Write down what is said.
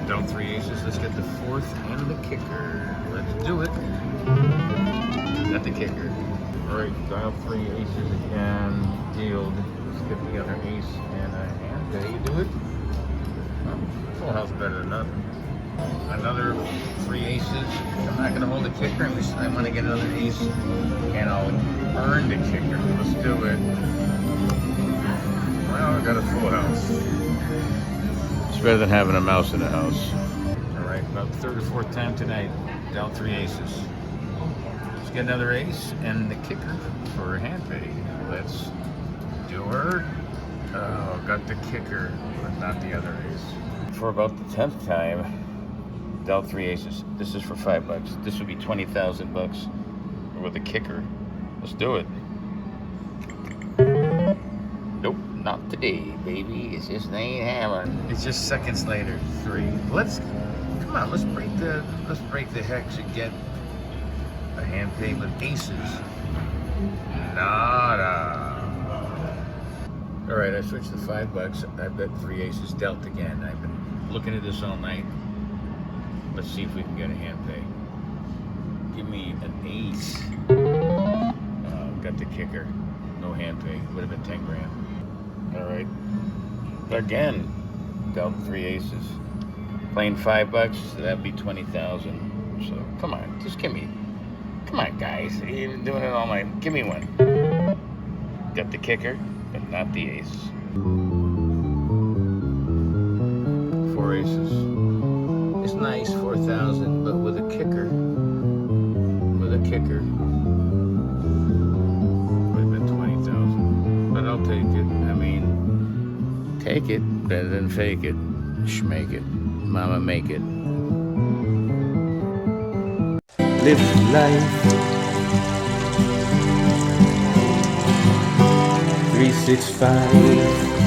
Dealt three aces. Let's get the fourth and the kicker. Let's do it. Got the kicker. All right, dial three aces again. Dealed. Let's get the other ace and a hand. There you do it. Full house better than nothing. Another three aces. I'm not going to hold the kicker. I'm going to get another ace and I'll earn the kicker. Let's do it. Well, I got a full house. It's better than having a mouse in the house. All right, about the third or fourth time tonight. Dealt three aces. Let's get another ace and the kicker for a hand pay. Let's do her. Oh, got the kicker, but not the other ace. For about the 10th time, dealt three aces. This is for $5. This would be 20,000 bucks with a kicker. Let's do it. Nope, not today, baby. It's just ain't happening. It's just seconds later. Three. Come on. Let's break the hex and get a hand pay with aces. Nada. All right, I switched to $5. I've got three aces dealt again. I've been looking at this all night. Let's see if we can get a hand pay. Give me an ace. Got the kicker. No hand pay. Would have been 10 grand. All right. Again, dealt three aces. Playing $5, so that'd be 20,000. So come on, just give me. Come on, guys. You've been doing it all night. Give me one. Got the kicker, but not the ace. Four aces. It's nice, 4,000, but with a kicker. With a kicker. Would have been 20,000. But I'll take it. I mean, take it better than fake it. Schmake it. Mama make it. Live life 365